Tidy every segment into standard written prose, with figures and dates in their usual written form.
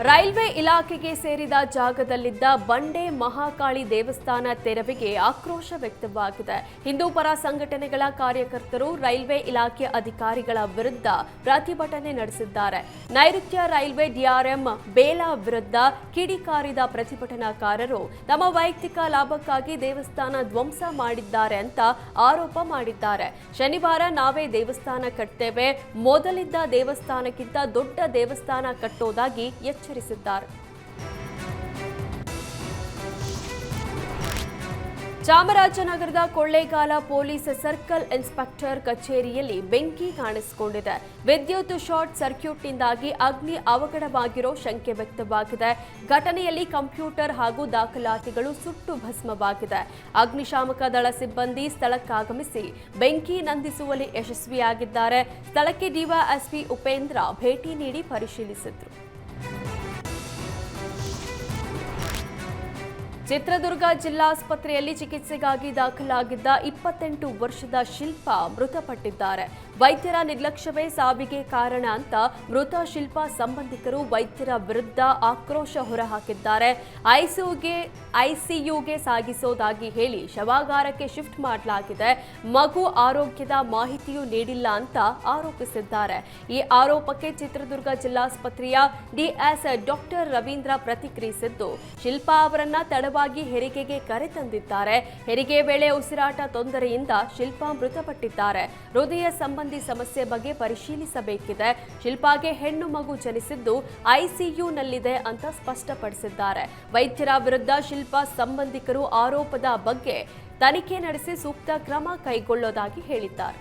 Railway ಇಲಾಖೆಗೆ ಸೇರಿದ ಜಾಗದಲ್ಲಿದ್ದ ಬಂಡೆ ಮಹಾಕಾಳಿ ದೇವಸ್ಥಾನ ತೆರವಿಗೆ ಆಕ್ರೋಶ ವ್ಯಕ್ತವಾಗಿದೆ. ಹಿಂದೂ ಪರ ಸಂಘಟನೆಗಳ ಕಾರ್ಯಕರ್ತರು ರೈಲ್ವೆ ಇಲಾಖೆ ಅಧಿಕಾರಿಗಳ ವಿರುದ್ಧ ಪ್ರತಿಭಟನೆ ನಡೆಸಿದ್ದಾರೆ. ನೈಋತ್ಯ ರೈಲ್ವೆ ಡಿಆರ್ಎಂ ಬೇಲಾ ವಿರುದ್ಧ ಕಿಡಿಕಾರಿದ ಪ್ರತಿಭಟನಾಕಾರರು ತಮ್ಮ ವೈಯಕ್ತಿಕ ಲಾಭಕ್ಕಾಗಿ ದೇವಸ್ಥಾನ ಧ್ವಂಸ ಮಾಡಿದ್ದಾರೆ ಅಂತ ಆರೋಪ ಮಾಡಿದ್ದಾರೆ. ಶನಿವಾರ ನಾವೇ ದೇವಸ್ಥಾನ ಕಟ್ತೇವೆ, ಮೊದಲಿದ್ದ ದೇವಸ್ಥಾನಕ್ಕಿಂತ ದೊಡ್ಡ ದೇವಸ್ಥಾನ ಕಟ್ಟೋದಾಗಿ ಎಚ್ಚರಿಸಿದ್ದಾರೆ. ಚಾಮರಾಜನಗರದ ಕೊಳ್ಳೇಗಾಲ ಪೊಲೀಸ್ ಸರ್ಕಲ್ ಇನ್ಸ್ಪೆಕ್ಟರ್ ಕಚೇರಿಯಲ್ಲಿ ಬೆಂಕಿ ಕಾಣಿಸಿಕೊಂಡಿದೆ. ವಿದ್ಯುತ್ ಶಾರ್ಟ್ ಸರ್ಕ್ಯೂಟ್ನಿಂದಾಗಿ ಅಗ್ನಿ ಅವಘಡವಾಗಿರೋ ಶಂಕೆ ವ್ಯಕ್ತವಾಗಿದೆ. ಘಟನೆಯಲ್ಲಿ ಕಂಪ್ಯೂಟರ್ ಹಾಗೂ ದಾಖಲಾತಿಗಳು ಸುಟ್ಟು ಭಸ್ಮವಾಗಿದೆ. ಅಗ್ನಿಶಾಮಕ ದಳ ಸಿಬ್ಬಂದಿ ಸ್ಥಳಕ್ಕಾಗಮಿಸಿ ಬೆಂಕಿ ನಂದಿಸುವಲ್ಲಿ ಯಶಸ್ವಿಯಾಗಿದ್ದಾರೆ. ಸ್ಥಳಕ್ಕೆ ಡಿವೈಎಸ್ಪಿ ಉಪೇಂದ್ರ ಭೇಟಿ ನೀಡಿ ಪರಿಶೀಲಿಸಿದರು. ಚಿತ್ರದುರ್ಗ ಜಿಲ್ಲಾಸ್ಪತ್ರೆಯಲ್ಲಿ ಚಿಕಿತ್ಸೆಗಾಗಿ ದಾಖಲಾಗಿದ್ದ 28 ವರ್ಷದ ಶಿಲ್ಪ ಮೃತಪಟ್ಟಿದ್ದಾರೆ. ವೈದ್ಯರ ನಿರ್ಲಕ್ಷ್ಯವೇ ಸಾವಿಗೆ ಕಾರಣ ಅಂತ ಮೃತ ಶಿಲ್ಪ ಸಂಬಂಧಿಕರು ವೈದ್ಯರ ವಿರುದ್ಧ ಆಕ್ರೋಶ ಹೊರಹಾಕಿದ್ದಾರೆ. ಐಸಿಯುಗೆ ಸಾಗಿಸೋದಾಗಿ ಹೇಳಿ ಶವಾಗಾರಕ್ಕೆ ಶಿಫ್ಟ್ ಮಾಡಲಾಗಿದೆ. ಮಗು ಆರೋಗ್ಯದ ಮಾಹಿತಿಯೂ ನೀಡಿಲ್ಲ ಅಂತ ಆರೋಪಿಸಿದ್ದಾರೆ. ಈ ಆರೋಪಕ್ಕೆ ಚಿತ್ರದುರ್ಗ ಜಿಲ್ಲಾಸ್ಪತ್ರೆಯ ಡಿಎಸ್ ಡಾಕ್ಟರ್ ರವೀಂದ್ರ ಪ್ರತಿಕ್ರಿಯಿಸಿದ್ದು, ಶಿಲ್ಪಾ ಅವರನ್ನ ತಡವಾಗಿ ಹೆರಿಗೆಗೆ ಕರೆತಂದಿದ್ದಾರೆ. ಹೆರಿಗೆ ವೇಳೆ ಉಸಿರಾಟ ತೊಂದರೆಯಿಂದ ಶಿಲ್ಪಾ ಮೃತಪಟ್ಟಿದ್ದಾರೆ. ಹೃದಯ ಸಂಬಂಧಿ ಸಮಸ್ಯೆ ಬಗ್ಗೆ ಪರಿಶೀಲಿಸಬೇಕಿದೆ. ಶಿಲ್ಪಾಗೆ ಹೆಣ್ಣು ಮಗು ಜನಿಸಿದ್ದು ಐಸಿಯುನಲ್ಲಿದೆ ಅಂತ ಸ್ಪಷ್ಟಪಡಿಸಿದ್ದಾರೆ. ವೈದ್ಯರ ವಿರುದ್ಧ ಶಿಲ್ಪಾ ಸಂಬಂಧಿಕರು ಆರೋಪದ ಬಗ್ಗೆ ತನಿಖೆ ನಡೆಸಿ ಸೂಕ್ತ ಕ್ರಮ ಕೈಗೊಳ್ಳೋದಾಗಿ ಹೇಳಿದ್ದಾರೆ.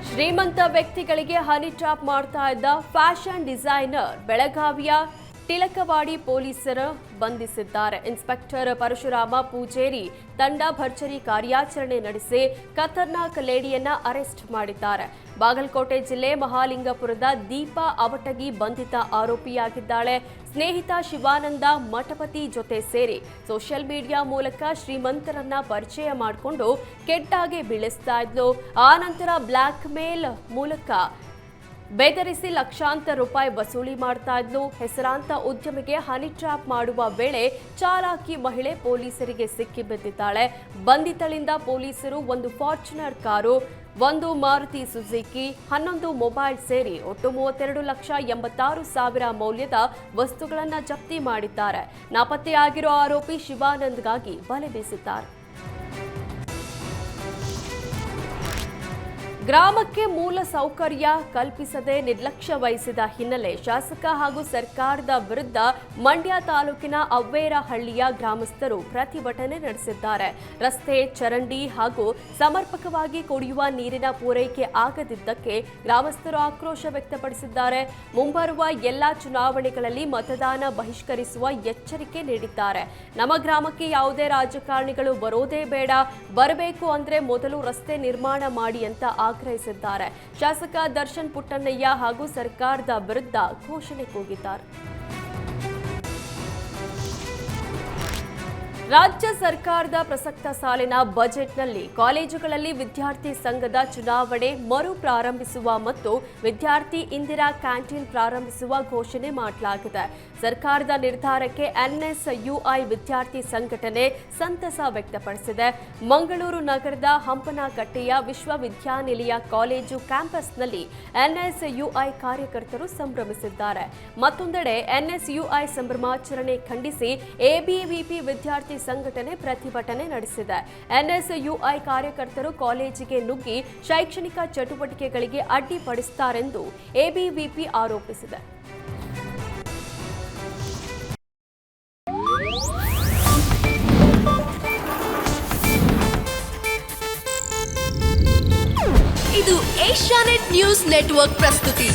ಶ್ರೀಮಂತ ವ್ಯಕ್ತಿಗಳಿಗೆ ಹನಿ ಟ್ರ್ಯಾಪ್ ಮಾಡ್ತಾ ಇದ್ದ ಫ್ಯಾಷನ್ ಡಿಸೈನರ್ ಬೆಳಗಾವಿಯ ಟಿಳಕವಾಡಿ ಪೊಲೀಸರು ಬಂಧಿಸಿದ್ದಾರೆ. ಇನ್ಸ್ಪೆಕ್ಟರ್ ಪರಶುರಾಮ ಪೂಜೇರಿ ತಂಡ ಭರ್ಜರಿ ಕಾರ್ಯಾಚರಣೆ ನಡೆಸಿ ಖತರ್ನಾಕ್ ಲೇಡಿಯನ್ನ ಅರೆಸ್ಟ್ ಮಾಡಿದ್ದಾರೆ. ಬಾಗಲಕೋಟೆ ಜಿಲ್ಲೆ ಮಹಾಲಿಂಗಪುರದ ದೀಪಾ ಅವಟಗಿ ಬಂಧಿತ ಆರೋಪಿಯಾಗಿದ್ದಾಳೆ. ಸ್ನೇಹಿತ ಶಿವಾನಂದ ಮಠಪತಿ ಜೊತೆ ಸೇರಿ ಸೋಷಿಯಲ್ ಮೀಡಿಯಾ ಮೂಲಕ ಶ್ರೀಮಂತರನ್ನ ಪರಿಚಯ ಮಾಡಿಕೊಂಡು ಕೆಟ್ಟಾಗೆ ಬೀಳಿಸ್ತಾ ಇದ್ಲು. ಆ ನಂತರ ಬ್ಲ್ಯಾಕ್ ಮೇಲ್ ಮೂಲಕ ಬೆದರಿಸಿ ಲಕ್ಷಾಂತರ ರೂಪಾಯಿ ವಸೂಲಿ ಮಾಡ್ತಾ ಇದ್ಲು. ಹೆಸರಾಂತ ಉದ್ಯಮಿಗೆ ಹನಿ ಟ್ರ್ಯಾಪ್ ಮಾಡುವ ವೇಳೆ ಚಾಲಾಕಿ ಮಹಿಳೆ ಪೊಲೀಸರಿಗೆ ಸಿಕ್ಕಿಬಿದ್ದಿದ್ದಾಳೆ. ಬಂಧಿತಳಿಂದ ಪೊಲೀಸರು ಒಂದು ಫಾರ್ಚುನರ್ ಕಾರು, ಒಂದು ಮಾರುತಿ ಸುಜುಕಿ, 11 ಮೊಬೈಲ್ ಸೇರಿ ಒಟ್ಟು 32,86,000 ಮೌಲ್ಯದ ವಸ್ತುಗಳನ್ನು ಜಪ್ತಿ ಮಾಡಿದ್ದಾರೆ. ನಾಪತ್ತೆಯಾಗಿರೋ ಆರೋಪಿ ಶಿವಾನಂದ್ಗಾಗಿ ಬಲೆ ಬೀಸಿದ್ದಾರೆ. ಗ್ರಾಮಕ್ಕೆ ಮೂಲ ಸೌಕರ್ಯ ಕಲ್ಪಿಸದೆ ನಿರ್ಲಕ್ಷ್ಯ ವಹಿಸಿದ ಹಿನ್ನೆಲೆ ಶಾಸಕ ಹಾಗೂ ಸರ್ಕಾರದ ವಿರುದ್ಧ ಮಂಡ್ಯ ತಾಲೂಕಿನ ಅವ್ವೇರಹಳ್ಳಿಯ ಗ್ರಾಮಸ್ಥರು ಪ್ರತಿಭಟನೆ ನಡೆಸಿದ್ದಾರೆ. ರಸ್ತೆ, ಚರಂಡಿ ಹಾಗೂ ಸಮರ್ಪಕವಾಗಿ ಕುಡಿಯುವ ನೀರಿನ ಪೂರೈಕೆ ಆಗದಿದ್ದಕ್ಕೆ ಗ್ರಾಮಸ್ಥರು ಆಕ್ರೋಶ ವ್ಯಕ್ತಪಡಿಸಿದ್ದಾರೆ. ಮುಂಬರುವ ಎಲ್ಲಾ ಚುನಾವಣೆಗಳಲ್ಲಿ ಮತದಾನ ಬಹಿಷ್ಕರಿಸುವ ಎಚ್ಚರಿಕೆ ನೀಡಿದ್ದಾರೆ. ನಮ್ಮ ಗ್ರಾಮಕ್ಕೆ ಯಾವುದೇ ರಾಜಕಾರಣಿಗಳು ಬರೋದೇ ಬೇಡ, ಬರಬೇಕು ಅಂದ್ರೆ ಮೊದಲು ರಸ್ತೆ ನಿರ್ಮಾಣ ಮಾಡಿ ಅಂತ ಆಗ್ರಹಿಸಿದ್ದಾರೆ. ಶಾಸಕ ದರ್ಶನ್ ಪುಟ್ಟಣ್ಣಯ್ಯ ಹಾಗೂ ಸರ್ಕಾರದ ವಿರುದ್ಧ ಘೋಷಣೆ ಕೂಗಿದ್ದಾರೆ. ರಾಜ್ಯ ಸರ್ಕಾರದ ಪ್ರಸಕ್ತ ಸಾಲಿನ ಬಜೆಟ್ನಲ್ಲಿ ಕಾಲೇಜುಗಳಲ್ಲಿ ವಿದ್ಯಾರ್ಥಿ ಸಂಘದ ಚುನಾವಣೆ ಮರು ಪ್ರಾರಂಭಿಸುವ ಮತ್ತು ವಿದ್ಯಾರ್ಥಿ ಇಂದಿರಾ ಕ್ಯಾಂಟೀನ್ ಪ್ರಾರಂಭಿಸುವ ಘೋಷಣೆ ಮಾಡಲಾಗಿದೆ. ಸರ್ಕಾರದ ನಿರ್ಧಾರಕ್ಕೆ ಎನ್ಎಸ್ಯುಐ ವಿದ್ಯಾರ್ಥಿ ಸಂಘಟನೆ ಸಂತಸ ವ್ಯಕ್ತಪಡಿಸಿದೆ. ಮಂಗಳೂರು ನಗರದ ಹಂಪನಕಟ್ಟೆಯ ವಿಶ್ವವಿದ್ಯಾನಿಲಯ ಕಾಲೇಜು ಕ್ಯಾಂಪಸ್ನಲ್ಲಿ ಎನ್ಎಸ್ಯುಐ ಕಾರ್ಯಕರ್ತರು ಸಂಭ್ರಮಿಸಿದ್ದಾರೆ. ಮತ್ತೊಂದೆಡೆ ಎನ್ಎಸ್ಯುಐ ಸಂಭ್ರಮಾಚರಣೆ ಖಂಡಿಸಿ ಎಬಿವಿಪಿ ವಿದ್ಯಾರ್ಥಿ ಸಂಘಟನೆ ಪ್ರತಿಭಟನೆ ನಡೆಸಿದೆ. ಎನ್ಎಸ್ಯುಐ ಕಾರ್ಯಕರ್ತರು ಕಾಲೇಜಿಗೆ ನುಗ್ಗಿ ಶೈಕ್ಷಣಿಕ ಚಟುವಟಿಕೆಗಳಿಗೆ ಅಡ್ಡಿಪಡಿಸುತ್ತಾರೆಂದು ಎಬಿವಿಪಿ ಆರೋಪಿಸಿದೆ. ಇದು ಏಷ್ಯಾನೆಟ್ ನ್ಯೂಸ್ ನೆಟ್ವರ್ಕ್ ಪ್ರಸ್ತುತಿ.